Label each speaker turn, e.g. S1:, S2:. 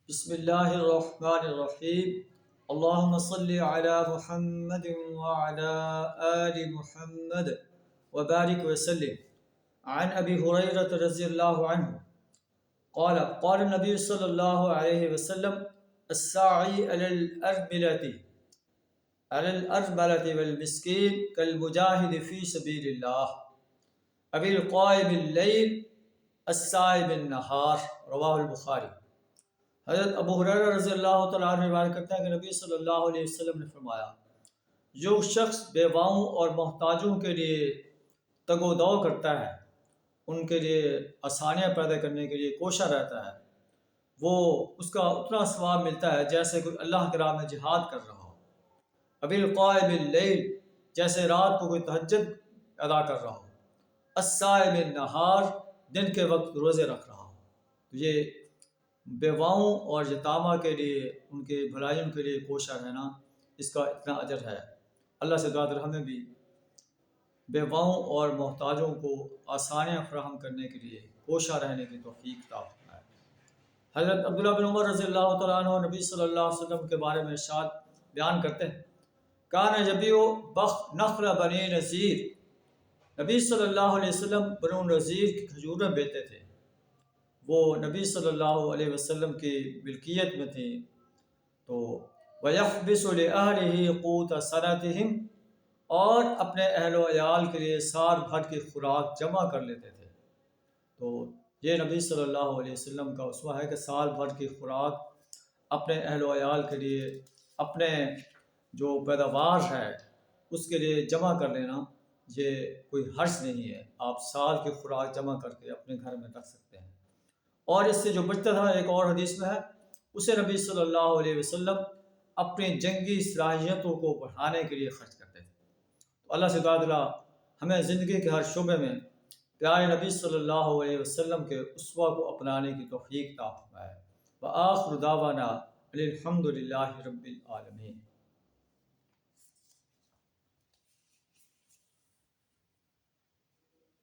S1: بسم اللہ الرحمن الرحیم اللہم صلی علی محمد وعلی آل محمد وبارک وسلم عن ابی ہریرہ رضی اللہ عنہ قال النبی صلی اللہ علیہ وسلم الساعی علی الارملۃ والمسکین کالمجاہد فی سبیل اللہ ابی القائم اللیل الصائم النہار رواہ البخاری۔ حضرت ابو ہریرہ رضی اللہ تعالیٰ عنہ روایت کرتے ہیں کہ نبی صلی اللہ علیہ وسلم نے فرمایا، جو شخص بیواؤں اور محتاجوں کے لیے تگ و دو کرتا ہے، ان کے لیے آسانیاں پیدا کرنے کے لیے کوشاں رہتا ہے، وہ اس کا اتنا ثواب ملتا ہے جیسے کوئی اللہ کے راہ میں جہاد کر رہا ہو۔ ابی القائم اللیل، جیسے رات کو کوئی تہجد ادا کر رہا ہو۔ الصائم النہار، دن کے وقت روزے رکھ رہا ہو۔ تو یہ بیواؤں اور یتامہ کے لیے، ان کے بھلائیوں کے لیے کوشاں رہنا، اس کا اتنا اجر ہے۔ اللہ سے دعا ہے ہمیں بھی بیواؤں اور محتاجوں کو آسانیاں فراہم کرنے کے لیے کوشاں رہنے کی توفیق عطا فرمائے۔ حضرت عبداللہ بن عمر رضی اللہ تعالیٰ عنہ نبی صلی اللہ علیہ وسلم کے بارے میں ارشاد بیان کرتے ہیں، کان یبیع نخل بنی نذیر، نبی صلی اللہ علیہ وسلم بنو نذیر کی کھجوریں بیچتے تھے۔ وہ نبی صلی اللہ علیہ وسلم کی ملکیت میں تھیں، تو وَيَحْبِسُ لِأَهْلِهِ قُوتَ سَنَتِهِمْ، اور اپنے اہل و عیال کے لیے سال بھر کی خوراک جمع کر لیتے تھے۔ تو یہ نبی صلی اللہ علیہ وسلم کا اسوہ ہے کہ سال بھر کی خوراک اپنے اہل و عیال کے لیے، اپنے جو پیداوار ہے اس کے لیے جمع کر لینا، یہ کوئی حرج نہیں ہے۔ آپ سال کی خوراک جمع کر کے اپنے گھر میں رکھ سکتے ہیں۔ اور اس سے جو بچتا تھا، ایک اور حدیث میں ہے، اسے نبی صلی اللہ علیہ وسلم اپنی جنگی صلاحیتوں کو بڑھانے کے لیے خرچ کرتے تھے۔ تو اللہ سے دعا ہمیں زندگی کے ہر شعبے میں پیارے نبی صلی اللہ علیہ وسلم کے اسوہ کو اپنانے کی توفیق عطا فرمائے۔ وآخر دعوانا الحمد للہ رب العالمین۔